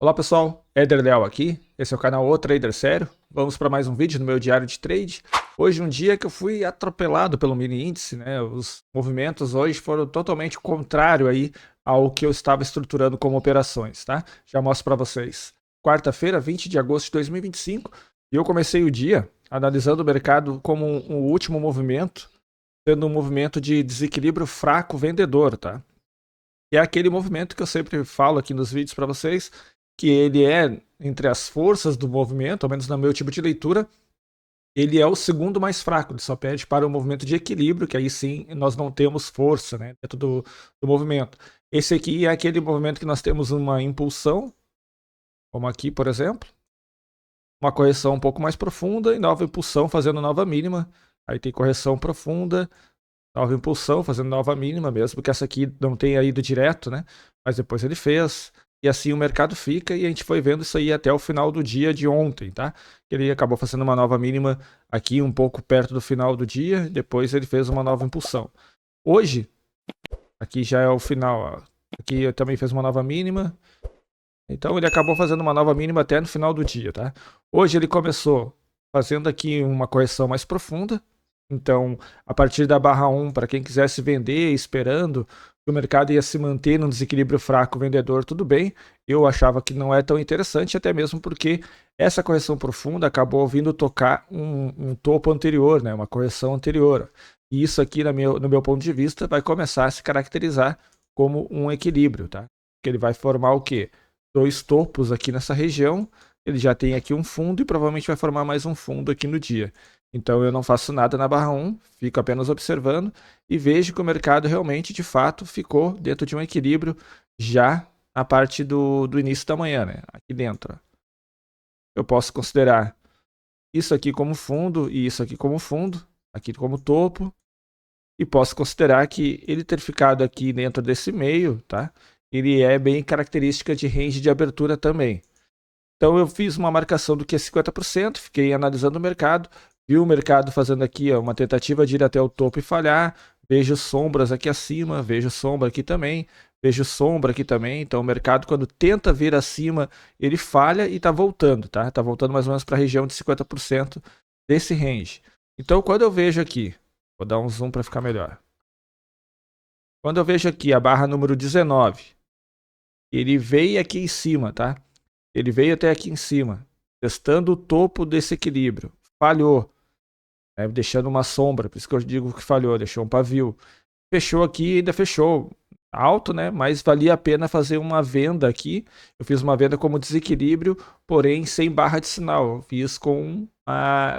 Olá pessoal, Éder Leal aqui, esse é o canal O Trader Sério. Vamos para mais um vídeo no meu diário de trade. Hoje um dia que eu fui atropelado pelo mini índice, né? Os movimentos hoje foram totalmente contrário aí ao que eu estava estruturando como operações, tá? Já mostro para vocês. Quarta-feira, 20 de agosto de 2025, e eu comecei o dia analisando o mercado como um último movimento, sendo um movimento de desequilíbrio fraco vendedor, tá? E é aquele movimento que eu sempre falo aqui nos vídeos para vocês, que ele é, entre as forças do movimento, ao menos no meu tipo de leitura, ele é o segundo mais fraco, ele só perde para o movimento de equilíbrio, que aí sim nós não temos força, né, dentro do movimento. Esse aqui é aquele movimento que nós temos uma impulsão, como aqui, por exemplo, uma correção um pouco mais profunda e nova impulsão fazendo nova mínima. Aí tem correção profunda, nova impulsão fazendo nova mínima mesmo, porque essa aqui não tenha ido direto, né? Mas depois ele fez. E assim o mercado fica e a gente foi vendo isso aí até o final do dia de ontem, tá? Ele acabou fazendo uma nova mínima aqui um pouco perto do final do dia, depois ele fez uma nova impulsão. Hoje, aqui já é o final, ó. Aqui também fez uma nova mínima. Então ele acabou fazendo uma nova mínima até no final do dia, tá? Hoje ele começou fazendo aqui uma correção mais profunda. Então, a partir da barra 1, para quem quisesse vender, esperando que o mercado ia se manter num desequilíbrio fraco vendedor, tudo bem. Eu achava que não é tão interessante, até mesmo porque essa correção profunda acabou vindo tocar um topo anterior, né? Uma correção anterior. E isso aqui, no meu ponto de vista, vai começar a se caracterizar como um equilíbrio, tá? Que ele vai formar o quê? Dois topos aqui nessa região. Ele já tem aqui um fundo e provavelmente vai formar mais um fundo aqui no dia. Então eu não faço nada na barra 1, fico apenas observando e vejo que o mercado realmente, de fato, ficou dentro de um equilíbrio já na parte do início da manhã, né? Aqui dentro. Eu posso considerar isso aqui como fundo e isso aqui como fundo, aqui como topo, e posso considerar que ele ter ficado aqui dentro desse meio, tá? Ele é bem característica de range de abertura também. Então eu fiz uma marcação do que é 50%, fiquei analisando o mercado, vi o mercado fazendo aqui ó, uma tentativa de ir até o topo e falhar, vejo sombras aqui acima, vejo sombra aqui também, vejo sombra aqui também. Então o mercado quando tenta vir acima, ele falha e está voltando, tá? Está voltando mais ou menos para a região de 50% desse range. Então quando eu vejo aqui, vou dar um zoom para ficar melhor. Quando eu vejo aqui a barra número 19, ele veio aqui em cima, tá? Ele veio até aqui em cima, testando o topo desse equilíbrio. Falhou, né, deixando uma sombra, por isso que eu digo que falhou, deixou um pavio. Fechou aqui, ainda fechou alto, né? Mas valia a pena fazer uma venda aqui. Eu fiz uma venda como desequilíbrio, porém sem barra de sinal. Eu fiz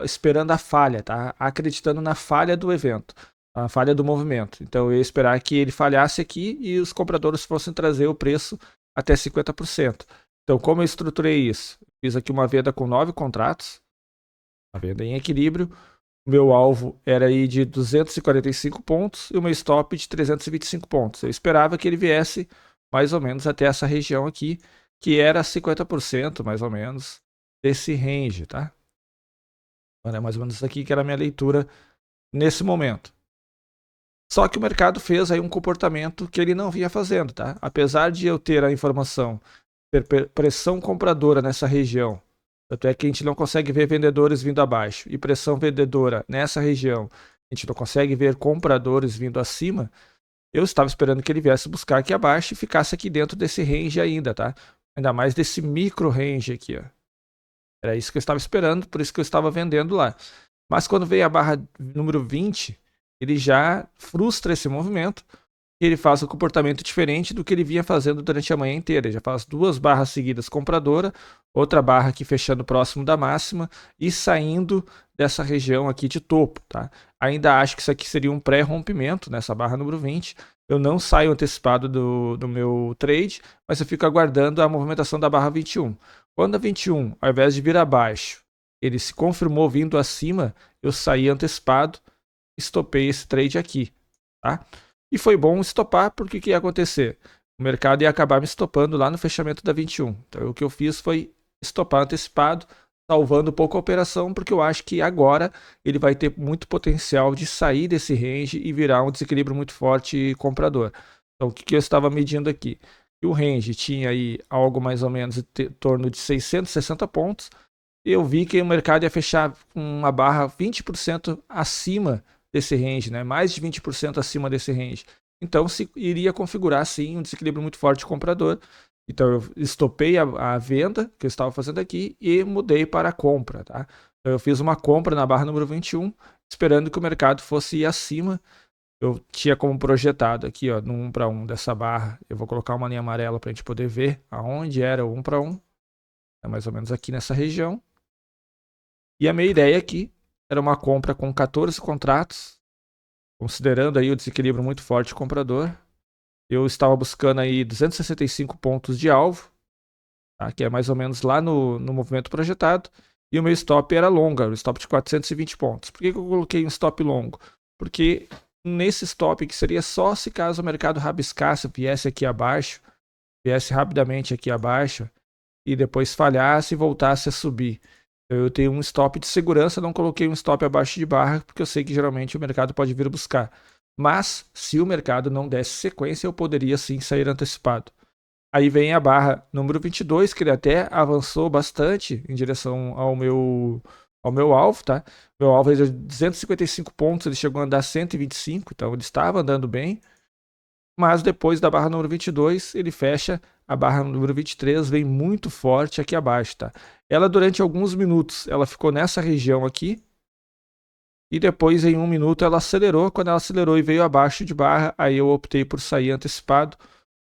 esperando a falha, tá? Acreditando na falha do evento, a falha do movimento. Então eu ia esperar que ele falhasse aqui e os compradores fossem trazer o preço até 50%. Então, como eu estruturei isso? Fiz aqui uma venda com 9 contratos, a venda em equilíbrio. O meu alvo era aí de 245 pontos e o meu stop de 325 pontos. Eu esperava que ele viesse mais ou menos até essa região aqui, que era 50% mais ou menos desse range, tá? Então, é mais ou menos isso aqui que era a minha leitura nesse momento. Só que o mercado fez aí um comportamento que ele não vinha fazendo, tá? Apesar de eu ter a informação, ter pressão compradora nessa região, tanto é que a gente não consegue ver vendedores vindo abaixo, e pressão vendedora nessa região, a gente não consegue ver compradores vindo acima, eu estava esperando que ele viesse buscar aqui abaixo e ficasse aqui dentro desse range ainda, tá? Ainda mais desse micro range aqui, ó. Era isso que eu estava esperando, por isso que eu estava vendendo lá. Mas quando veio a barra número 20, ele já frustra esse movimento e ele faz um comportamento diferente do que ele vinha fazendo durante a manhã inteira. Ele já faz duas barras seguidas compradora, outra barra aqui fechando próximo da máxima e saindo dessa região aqui de topo, tá? Ainda acho que isso aqui seria um pré-rompimento nessa barra número 20. Eu não saio antecipado do meu trade, mas eu fico aguardando a movimentação da barra 21. Quando a 21, ao invés de vir abaixo, ele se confirmou vindo acima, eu saí antecipado, estopei esse trade aqui, tá? E foi bom estopar, porque o que ia acontecer? O mercado ia acabar me estopando lá no fechamento da 21. Então o que eu fiz foi estopar antecipado, salvando um pouco a operação, porque eu acho que agora ele vai ter muito potencial de sair desse range e virar um desequilíbrio muito forte comprador. Então o que eu estava medindo aqui? e o range tinha aí algo mais ou menos em torno de 660 pontos, eu vi que o mercado ia fechar com uma barra 20% acima desse range, né? Mais de 20% acima desse range. Então se iria configurar sim um desequilíbrio muito forte de comprador. Então eu estopei a venda que eu estava fazendo aqui e mudei para a compra, tá? Então eu fiz uma compra na barra número 21, esperando que o mercado fosse ir acima. Eu tinha como projetado aqui, ó, no 1 para 1 dessa barra. Eu vou colocar uma linha amarela para a gente poder ver aonde era o 1 para 1. É mais ou menos aqui nessa região. E a minha ideia aqui era uma compra com 14 contratos, considerando aí o desequilíbrio muito forte de comprador. Eu estava buscando aí 265 pontos de alvo, tá? Que é mais ou menos lá no movimento projetado. E o meu stop era longa, o stop de 420 pontos. Por que eu coloquei um stop longo? Porque nesse stop, que seria só se caso o mercado rabiscasse, viesse aqui abaixo, viesse rapidamente aqui abaixo, e depois falhasse e voltasse a subir. Eu tenho um stop de segurança, não coloquei um stop abaixo de barra, porque eu sei que geralmente o mercado pode vir buscar. Mas, se o mercado não desse sequência, eu poderia sim sair antecipado. Aí vem a barra número 22, que ele até avançou bastante em direção ao meu alvo, tá? Meu alvo é de 255 pontos, ele chegou a andar 125, então ele estava andando bem. Mas depois da barra número 22, ele fecha a barra número 23, vem muito forte aqui abaixo, tá? Ela durante alguns minutos, ela ficou nessa região aqui, e depois em 1 minuto ela acelerou. Quando ela acelerou e veio abaixo de barra, aí eu optei por sair antecipado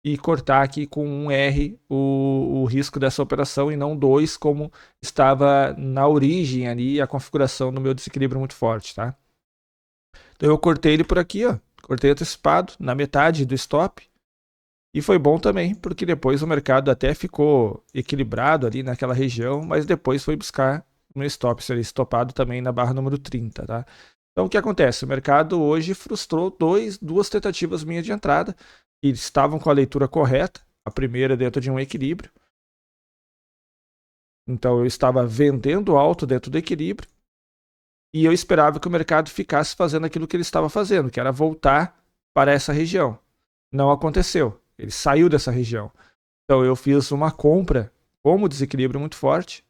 e cortar aqui com um R o risco dessa operação e não 2, como estava na origem ali, a configuração do meu desequilíbrio muito forte, tá? Então eu cortei ele por aqui, ó, cortei antecipado na metade do stop. E foi bom também, porque depois o mercado até ficou equilibrado ali naquela região, mas depois foi buscar no stop, seria estopado também na barra número 30, tá? Então o que acontece? O mercado hoje frustrou duas tentativas minhas de entrada, que estavam com a leitura correta, a primeira dentro de um equilíbrio. Então eu estava vendendo alto dentro do equilíbrio, e eu esperava que o mercado ficasse fazendo aquilo que ele estava fazendo, que era voltar para essa região. Não aconteceu. Ele saiu dessa região. Então eu fiz uma compra como desequilíbrio muito forte,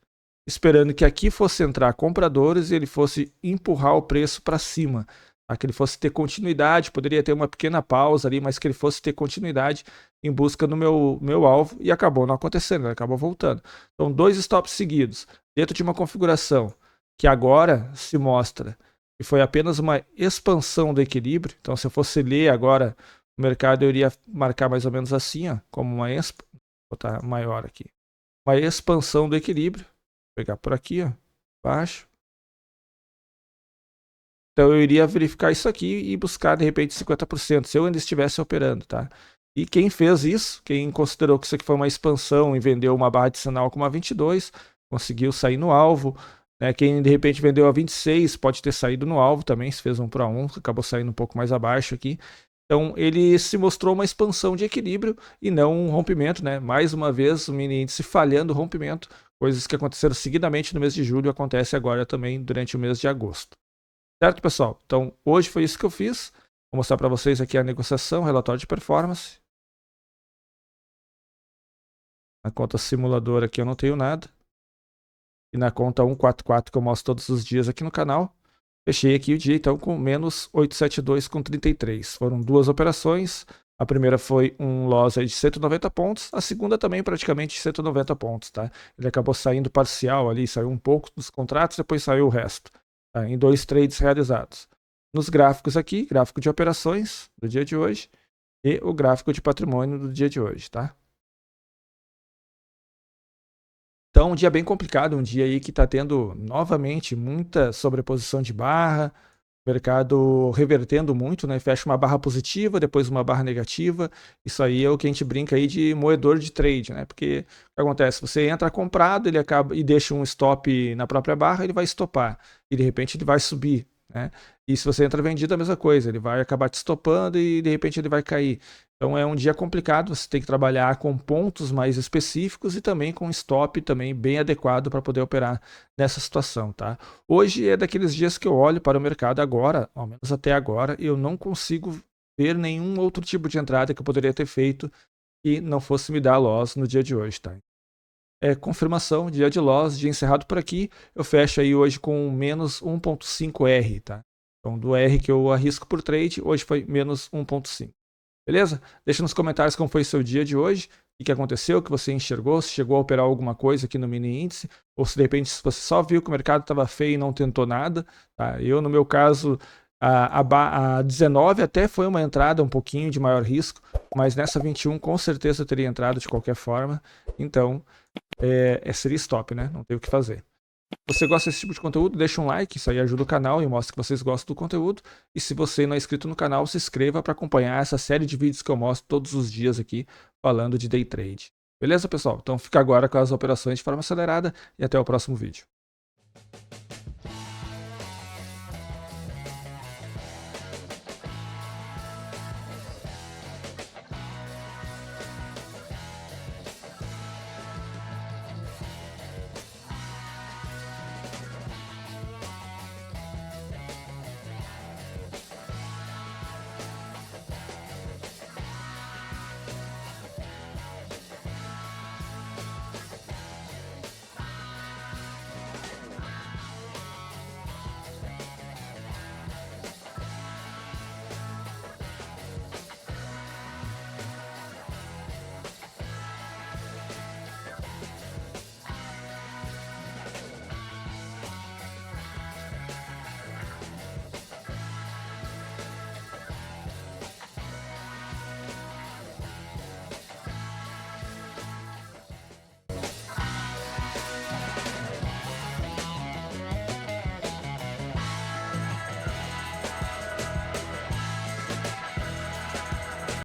esperando que aqui fosse entrar compradores e ele fosse empurrar o preço para cima. Tá? Que ele fosse ter continuidade, poderia ter uma pequena pausa ali, mas que ele fosse ter continuidade em busca do meu alvo, e acabou não acontecendo, ele acabou voltando. Então 2 stops seguidos, dentro de uma configuração que agora se mostra que foi apenas uma expansão do equilíbrio. Então se eu fosse ler agora o mercado, eu iria marcar mais ou menos assim, ó, como uma expansão, vou botar maior aqui, uma expansão do equilíbrio. Vou pegar por aqui, ó, baixo. Então eu iria verificar isso aqui e buscar de repente 50%, se eu ainda estivesse operando, tá? E quem fez isso, quem considerou que isso aqui foi uma expansão e vendeu uma barra adicional com uma 22, conseguiu sair no alvo. Né? Quem de repente vendeu a 26 pode ter saído no alvo também, se fez 1 para 1, acabou saindo um pouco mais abaixo aqui. Então ele se mostrou uma expansão de equilíbrio e não um rompimento, né? Mais uma vez o mini índice falhando o rompimento, coisas que aconteceram seguidamente no mês de julho, acontece agora também durante o mês de agosto. Certo, pessoal? Então hoje foi isso que eu fiz. Vou mostrar para vocês aqui a negociação, relatório de performance. Na conta simulador aqui eu não tenho nada. E na conta 144 que eu mostro todos os dias aqui no canal, fechei aqui o dia então com menos 872,33. Foram 2 operações. A primeira foi um loss aí de 190 pontos. A segunda também praticamente 190 pontos, tá? Ele acabou saindo parcial ali, saiu um pouco dos contratos, depois saiu o resto. Tá? Em 2 trades realizados. Nos gráficos aqui, gráfico de operações do dia de hoje e o gráfico de patrimônio do dia de hoje, tá? Então, um dia bem complicado, um dia aí que está tendo novamente muita sobreposição de barra, mercado revertendo muito, né? Fecha uma barra positiva, depois uma barra negativa. Isso aí é o que a gente brinca aí de moedor de trade, né? Porque o que acontece? Você entra comprado, ele acaba e deixa um stop na própria barra, ele vai estopar e de repente ele vai subir, né? E se você entra vendido, a mesma coisa, ele vai acabar te estopando e de repente ele vai cair. Então é um dia complicado, você tem que trabalhar com pontos mais específicos e também com stop também bem adequado para poder operar nessa situação, tá? Hoje é daqueles dias que eu olho para o mercado agora, ao menos até agora, eu não consigo ver nenhum outro tipo de entrada que eu poderia ter feito e não fosse me dar loss no dia de hoje, tá? Confirmação, dia de loss, dia encerrado por aqui, eu fecho aí hoje com menos 1.5 R, tá? Então do R que eu arrisco por trade, hoje foi menos 1.5. Beleza? Deixa nos comentários como foi o seu dia de hoje, o que aconteceu, o que você enxergou, se chegou a operar alguma coisa aqui no mini índice, ou se de repente você só viu que o mercado estava feio e não tentou nada. Tá? Eu, no meu caso, a 19 até foi uma entrada um pouquinho de maior risco, mas nessa 21 com certeza eu teria entrado de qualquer forma. Então, seria stop, né? Não tem o que fazer. Se você gosta desse tipo de conteúdo, deixa um like, isso aí ajuda o canal e mostra que vocês gostam do conteúdo. E se você não é inscrito no canal, se inscreva para acompanhar essa série de vídeos que eu mostro todos os dias aqui, falando de day trade. Beleza, pessoal? Então fica agora com as operações de forma acelerada e até o próximo vídeo.